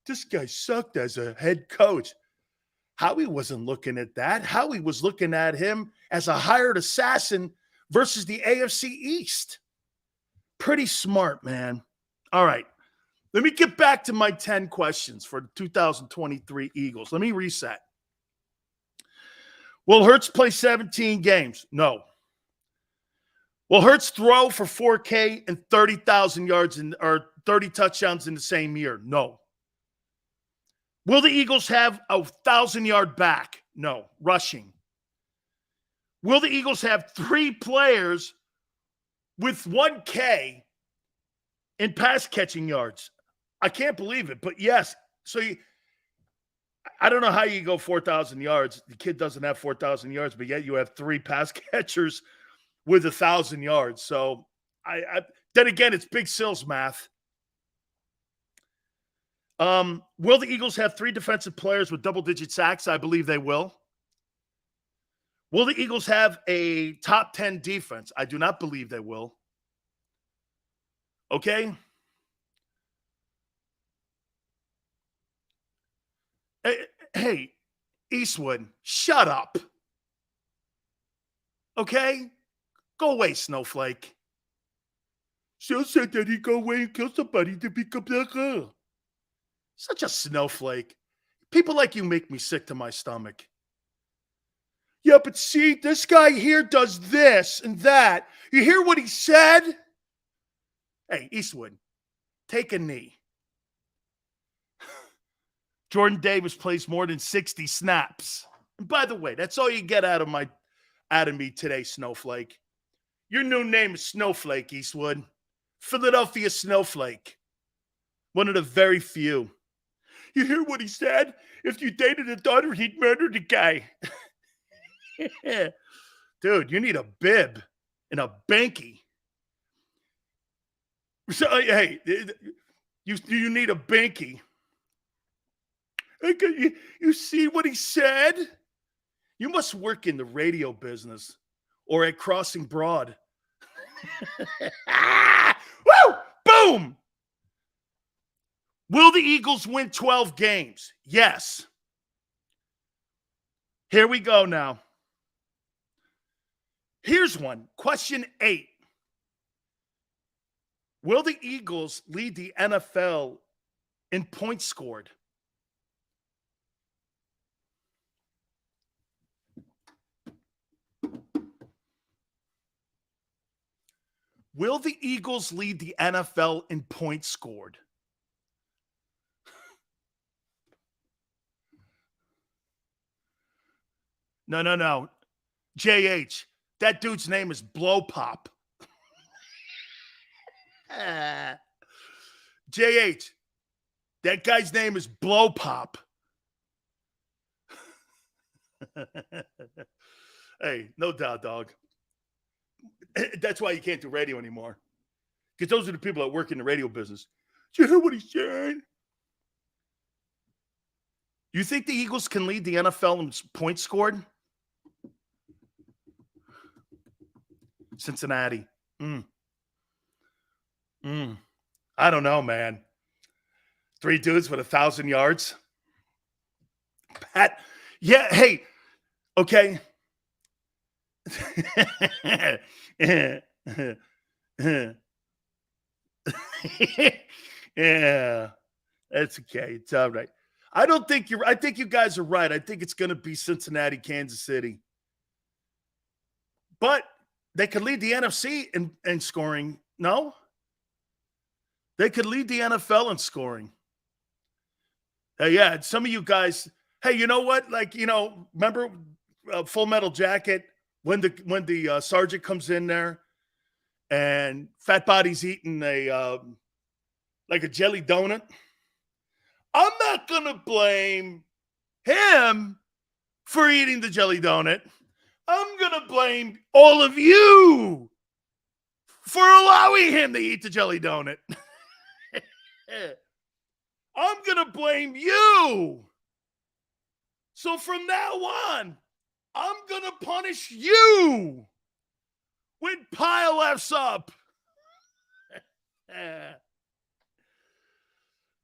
this guy sucked as a head coach. Howie wasn't looking at that. Howie was looking at him as a hired assassin versus the AFC East. Pretty smart, man. All right. Let me get back to my 10 questions for the 2023 Eagles. Let me reset. Will Hurts play 17 games? No. Will Hurts throw for 4K and 30,000 yards or 30 touchdowns in the same year? No. Will the Eagles have a 1,000-yard back? No. Rushing. Will the Eagles have 3 players with 1K in pass catching yards? I can't believe it, but yes. So I don't know how you go 4,000 yards. The kid doesn't have 4,000 yards, but yet you have 3 pass catchers with 1,000 yards. So then again, it's Big Sills math. Will the Eagles have 3 defensive players with double-digit sacks? I believe they will. Will the Eagles have a top 10 defense? I do not believe they will. Okay? Hey, Eastwood, shut up. Okay? Go away, Snowflake. She said that he'd go away and kill somebody to become that girl. Such a snowflake. People like you make me sick to my stomach. Yeah, but see, this guy here does this and that. You hear what he said? Hey, Eastwood, take a knee. Jordan Davis plays more than 60 snaps. And by the way, that's all you get out of me today, Snowflake. Your new name is Snowflake, Eastwood. Philadelphia Snowflake. One of the very few. You hear what he said? If you dated a daughter, he'd murder the guy. Dude, you need a bib and a banky. So, hey, you need a banky. You see what he said? You must work in the radio business or at Crossing Broad. Woo! Boom! Will the Eagles win 12 games? Yes. Here we go now. Here's one. Question 8. Will the Eagles lead the NFL in points scored? Will the Eagles lead the NFL in points scored? No. JH, that dude's name is Blow Pop. JH, that guy's name is Blow Pop. Hey, no doubt, dog. That's why you can't do radio anymore. Because those are the people that work in the radio business. Did you hear what he said? You think the Eagles can lead the NFL in points scored? Cincinnati. I don't know, man. 3 dudes with 1,000 yards. Pat. Yeah, hey. Okay. Yeah. That's okay. It's all right. I think you guys are right. I think it's going to be Cincinnati, Kansas City. But they could lead the NFC in scoring. No? They could lead the NFL in scoring. Yeah, some of you guys, hey, you know what? Like, remember Full Metal Jacket when the sergeant comes in there and Fat Body's eating like a jelly donut? I'm not going to blame him for eating the jelly donut. I'm going to blame all of you for allowing him to eat the jelly donut. I'm going to blame you. So from now on, I'm going to punish you when Pile F's up.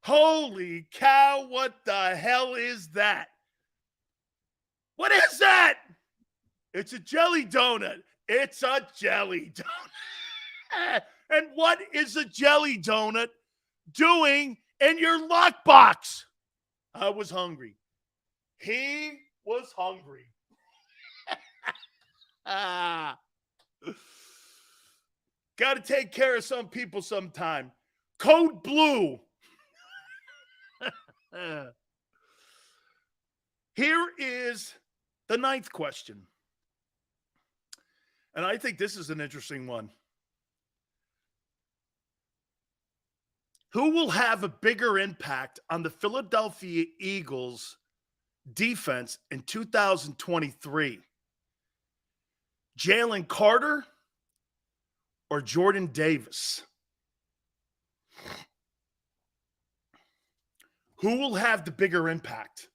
Holy cow, what the hell is that? What is that? It's a jelly donut. It's a jelly donut. And what is a jelly donut doing in your lockbox? I was hungry. He was hungry. Got to take care of some people sometime. Code Blue. Here is the 9th question. And I think this is an interesting one. Who will have a bigger impact on the Philadelphia Eagles defense in 2023? Jalen Carter or Jordan Davis? Who will have the bigger impact?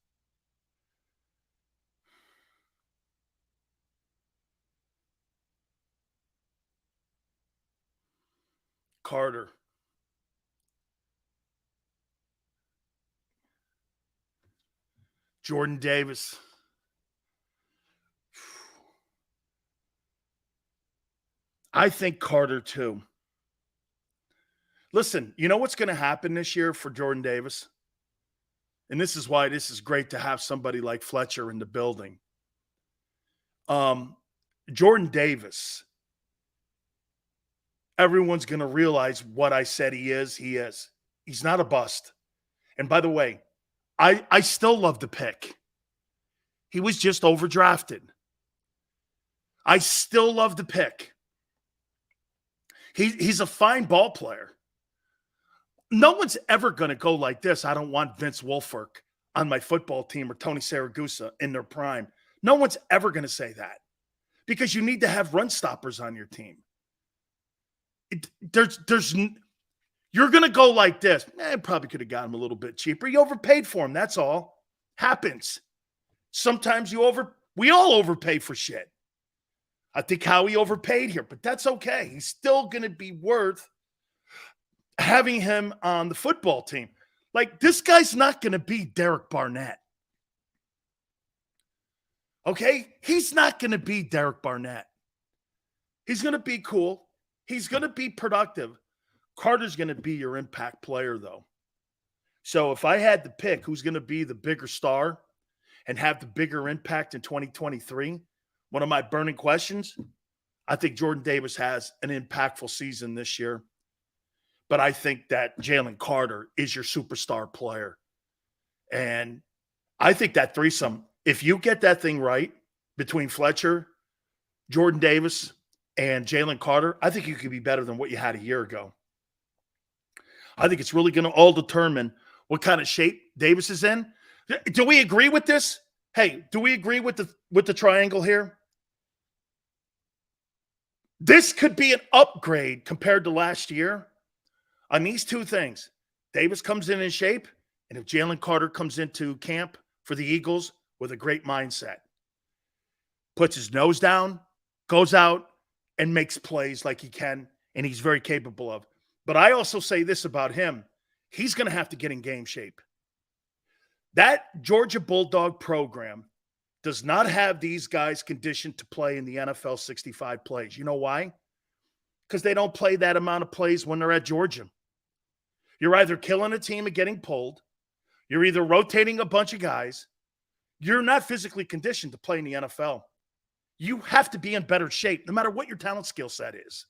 Carter. Jordan Davis. I think Carter too. Listen, you know what's going to happen this year for Jordan Davis? And this is why this is great to have somebody like Fletcher in the building. Jordan Davis, everyone's going to realize what I said he is. He is. He's not a bust. And by the way, I still love the pick. He was just overdrafted. I still love the pick. He's a fine ball player. No one's ever going to go like this. I don't want Vince Wilfork on my football team or Tony Saragusa in their prime. No one's ever going to say that because you need to have run stoppers on your team. You're going to go like this. Probably could have got him a little bit cheaper. You overpaid for him. That's all. Happens. Sometimes we all overpay for shit. I think Howie overpaid here, but that's okay. He's still going to be worth having him on the football team. Like, this guy's not going to be Derek Barnett. Okay? He's not going to be Derek Barnett. He's going to be cool. He's going to be productive. Carter's going to be your impact player, though. So if I had to pick who's going to be the bigger star and have the bigger impact in 2023, one of my burning questions, I think Jordan Davis has an impactful season this year. But I think that Jalen Carter is your superstar player. And I think that threesome, if you get that thing right between Fletcher, Jordan Davis, and Jalen Carter, I think you could be better than what you had a year ago. I think it's really going to all determine what kind of shape Davis is in. Do we agree with this? Hey, do we agree with the triangle here? This could be an upgrade compared to last year on these two things. Davis comes in shape, and if Jalen Carter comes into camp for the Eagles with a great mindset, puts his nose down, goes out, and makes plays like he can, and he's very capable of. But I also say this about him. He's going to have to get in game shape. That Georgia Bulldog program does not have these guys conditioned to play in the NFL 65 plays. You know why? Because they don't play that amount of plays when they're at Georgia. You're either killing a team and getting pulled. You're either rotating a bunch of guys. You're not physically conditioned to play in the NFL. You have to be in better shape, no matter what your talent skill set is.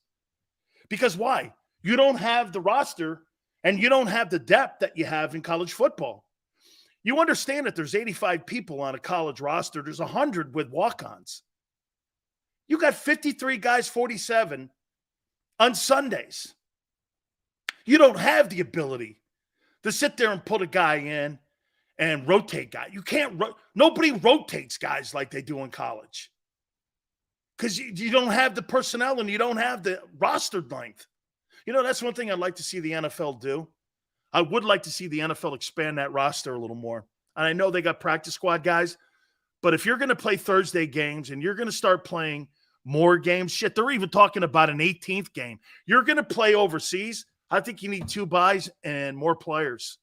Because why? You don't have the roster And you don't have the depth that you have in college football. You understand that there's 85 people on a college roster. There's 100 with walk-ons. You got 53 guys, 47 on Sundays. You don't have the ability to sit there and put a guy in and rotate guys. You can't. Nobody rotates guys like they do in college because you don't have the personnel and you don't have the roster length. You know, that's one thing I'd like to see the NFL do. I would like to see the NFL expand that roster a little more. And I know they got practice squad guys, but if you're going to play Thursday games and you're going to start playing more games, shit, they're even talking about an 18th game. You're going to play overseas. I think you need 2 buys and more players.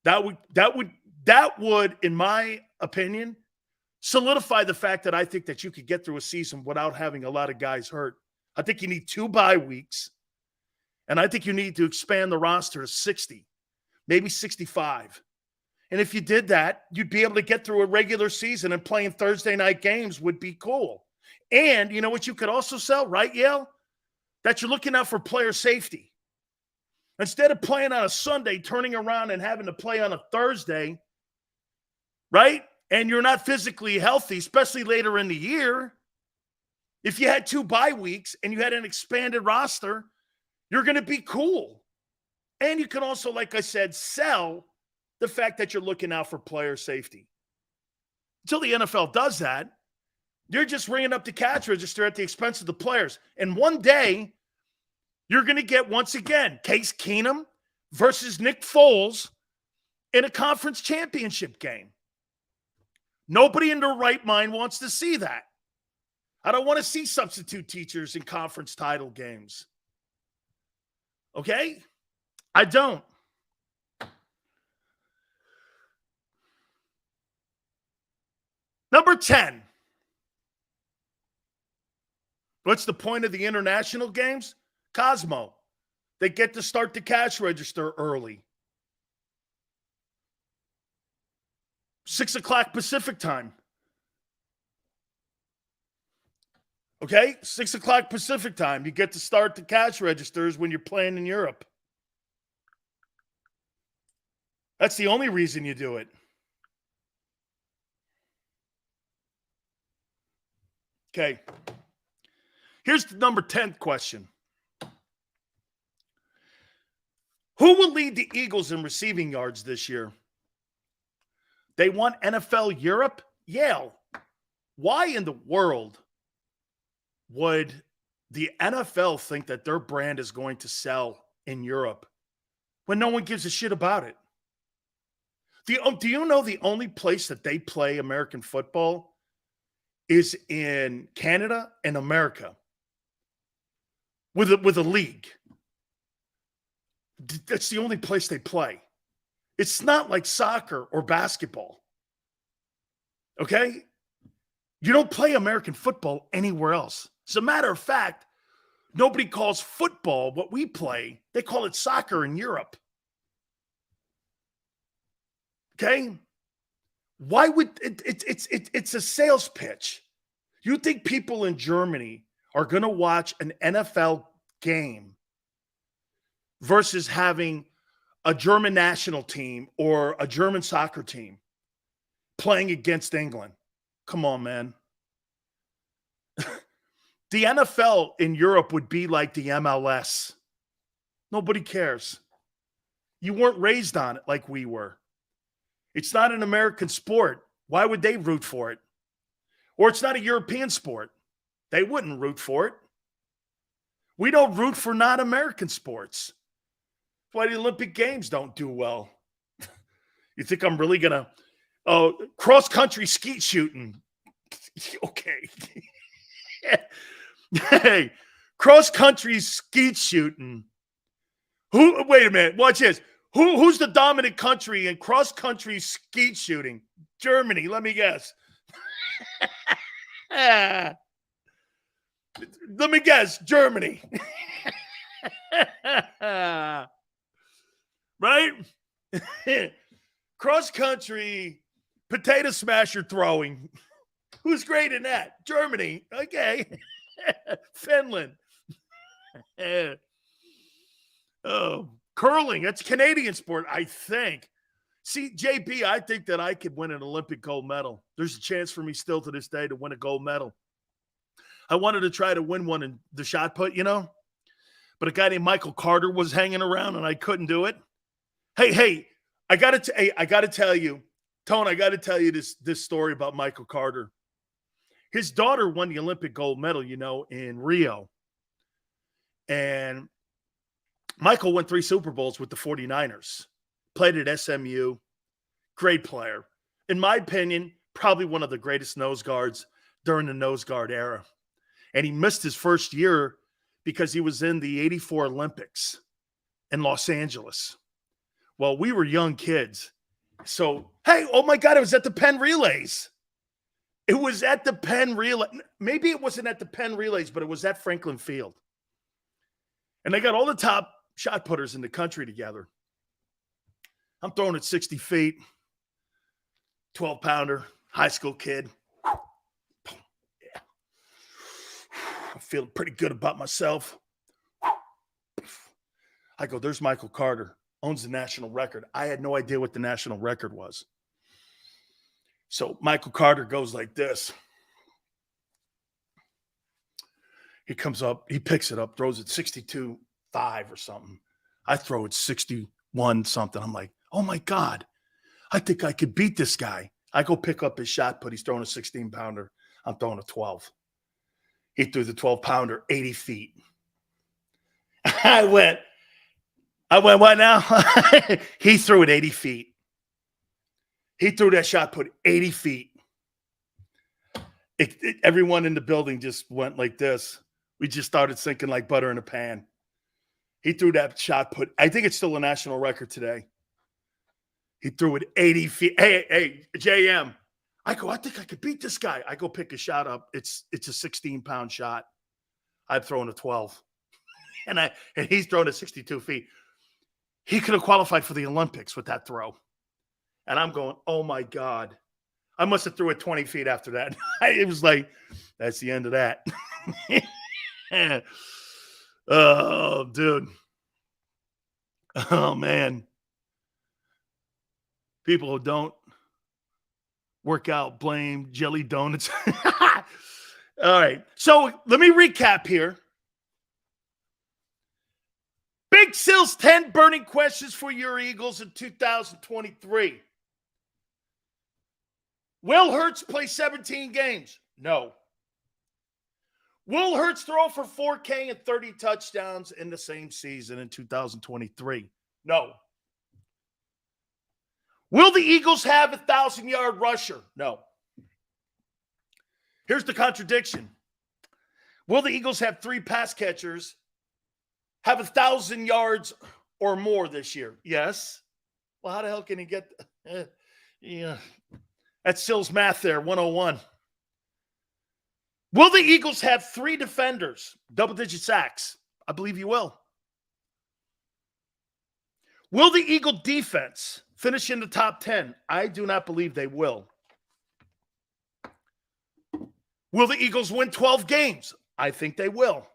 That would, in my opinion, solidify the fact that I think that you could get through a season without having a lot of guys hurt. I think you need 2 bye weeks. And I think you need to expand the roster to 60, maybe 65. And if you did that, you'd be able to get through a regular season, and playing Thursday night games would be cool. And you know what you could also sell, right, Yale? That you're looking out for player safety. Instead of playing on a Sunday, turning around and having to play on a Thursday, right? And you're not physically healthy, especially later in the year. If you had 2 bye weeks and you had an expanded roster, you're going to be cool. And you can also, like I said, sell the fact that you're looking out for player safety. Until the NFL does that, you're just ringing up the cash register at the expense of the players. And one day, you're going to get, once again, Case Keenum versus Nick Foles in a conference championship game. Nobody in their right mind wants to see that. I don't want to see substitute teachers in conference title games. Okay? I don't. Number 10. What's the point of the international games? Cosmo. They get to start the cash register early. 6 o'clock Pacific time. Okay? 6 o'clock Pacific time. You get to start the cash registers when you're playing in Europe. That's the only reason you do it. Okay. Here's the number 10th question. Who will lead the Eagles in receiving yards this year? They want NFL Europe? Yale. Why in the world would the NFL think that their brand is going to sell in Europe when no one gives a shit about it? Do you know the only place that they play American football is in Canada and America with a league? That's the only place they play. It's not like soccer or basketball. Okay? You don't play American football anywhere else. As a matter of fact, nobody calls football what we play. They call it soccer in Europe. Okay? Why would it's a sales pitch. You think people in Germany are going to watch an NFL game versus having a German national team or a German soccer team playing against England? Come on, man. The NFL in Europe would be like the MLS. Nobody cares. You weren't raised on it like we were. It's not an American sport. Why would they root for it? Or it's not a European sport. They wouldn't root for it. We don't root for non-American sports. That's why the Olympic Games don't do well. You think I'm really going to cross-country skeet shooting? Okay. Hey, cross-country skeet shooting. Wait a minute. Watch this. Who's the dominant country in cross-country skeet shooting? Germany, let me guess. Let me guess. Germany. Right? Cross-country potato smasher throwing. Who's great in that? Germany. Okay. Finland. Oh, Curling, that's a Canadian sport, I think. See, JB, I think that I could win an Olympic gold medal. There's a chance for me still to this day to win a gold medal. I wanted to try to win one in the shot put, but a guy named Michael Carter was hanging around and I couldn't do it. Hey, I got to tell you, Tone, I got to tell you this story about Michael Carter. His daughter won the Olympic gold medal, in Rio. And Michael won 3 Super Bowls with the 49ers. Played at SMU. Great player. In my opinion, probably one of the greatest nose guards during the nose guard era. And he missed his first year because he was in the 84 Olympics in Los Angeles. Well, we were young kids. So, hey, oh my God, it was at the Penn Relays. It was at the Penn Relay. Maybe it wasn't at the Penn Relays, but it was at Franklin Field. And they got all the top shot putters in the country together. I'm throwing at 60 feet, 12-pounder, high school kid. Yeah. I'm feeling pretty good about myself. I go, there's Michael Carter, owns the national record. I had no idea what the national record was. So Michael Carter goes like this. He comes up, he picks it up, throws it 62.5 or something. I throw it 61 something. I'm like, oh my God, I think I could beat this guy. I go pick up his shot put. He's throwing a 16-pounder. I'm throwing a 12. He threw the 12-pounder 80 feet. I went, what now? He threw it 80 feet. He threw that shot put 80 feet. Everyone in the building just went like this. We just started sinking like butter in a pan. He threw that shot put. I think it's still a national record today. He threw it 80 feet. Hey, JM. I go, I think I could beat this guy. I go pick a shot up. It's a 16-pound shot. I'm throwing a 12. And he's throwing it 62 feet. He could have qualified for the Olympics with that throw. And I'm going, oh my God. I must have threw it 20 feet after that. It was like, that's the end of that. Oh, dude. Oh, man. People who don't work out blame jelly donuts. All right. So let me recap here. Big Sil's 10 burning questions for your Eagles in 2023. Will Hurts play 17 games? No. Will Hurts throw for 4K and 30 touchdowns in the same season in 2023? No. Will the Eagles have a 1,000-yard rusher? No. Here's the contradiction. Will the Eagles have 3 pass catchers have 1,000 yards or more this year? Yes. Well, how the hell can he get yeah. That's Sil's math there, 101. Will the Eagles have 3 defenders, double-digit sacks? I believe you will. Will the Eagle defense finish in the top 10? I do not believe they will. Will the Eagles win 12 games? I think they will.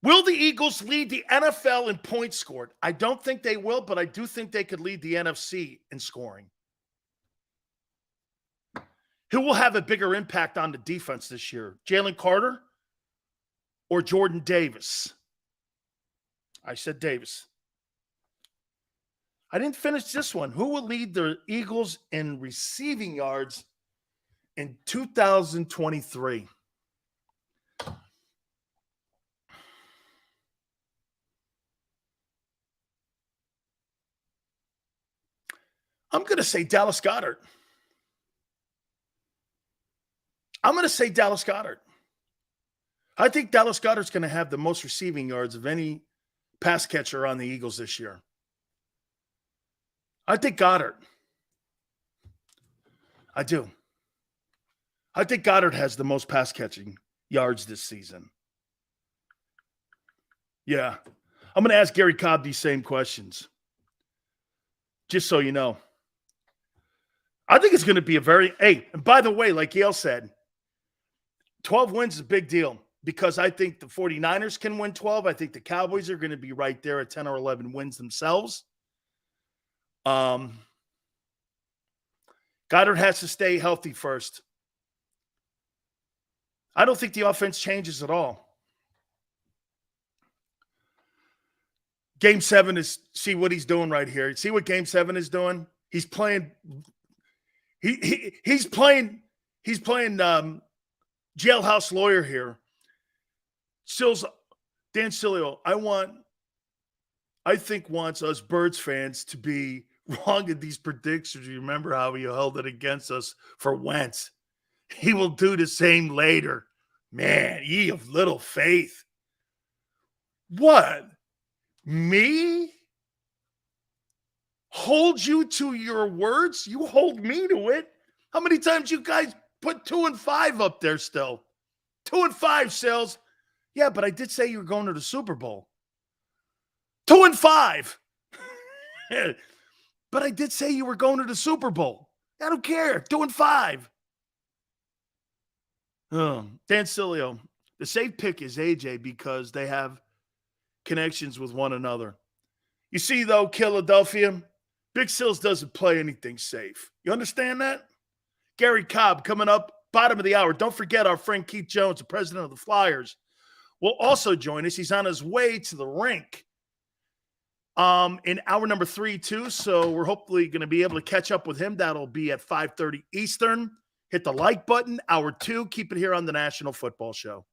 Will the Eagles lead the NFL in points scored? I don't think they will, but I do think they could lead the NFC in scoring. Who will have a bigger impact on the defense this year? Jalen Carter or Jordan Davis? I said Davis. I didn't finish this one. Who will lead the Eagles in receiving yards in 2023? I'm going to say Dallas Goedert. I'm going to say Dallas Goedert. I think Dallas Goedert's going to have the most receiving yards of any pass catcher on the Eagles this year. I think Goedert. I do. I think Goedert has the most pass catching yards this season. Yeah. I'm going to ask Gary Cobb these same questions. Just so you know. I think it's going to be a very, and by the way, like Yale said, 12 wins is a big deal. because I think the 49ers can win 12. I think the Cowboys are going to be right there at 10 or 11 wins themselves. Goddard has to stay healthy first. I don't think the offense changes at all. Game 7 is, see what he's doing right here. See what Game 7 is doing? He's playing he's playing jailhouse lawyer here. Dan Sileo, I think wants us Birds fans to be wrong in these predictions. You remember how he held it against us for Wentz. He will do the same later. Man, ye of little faith. What? Me? Hold you to your words? You hold me to it? How many times you guys put 2 and 5 up there still? 2 and 5, Sales. Yeah, but I did say you were going to the Super Bowl. 2 and 5. But I did say you were going to the Super Bowl. I don't care. 2 and 5. Dan Sileo, the safe pick is AJ because they have connections with one another. You see, though, Philadelphia, Big Sills doesn't play anything safe. You understand that? Gary Cobb coming up, bottom of the hour. Don't forget our friend Keith Jones, the president of the Flyers, will also join us. He's on his way to the rink in hour number 3, too. So we're hopefully going to be able to catch up with him. That'll be at 5:30 Eastern. Hit the like button. Hour 2. Keep it here on the National Football Show.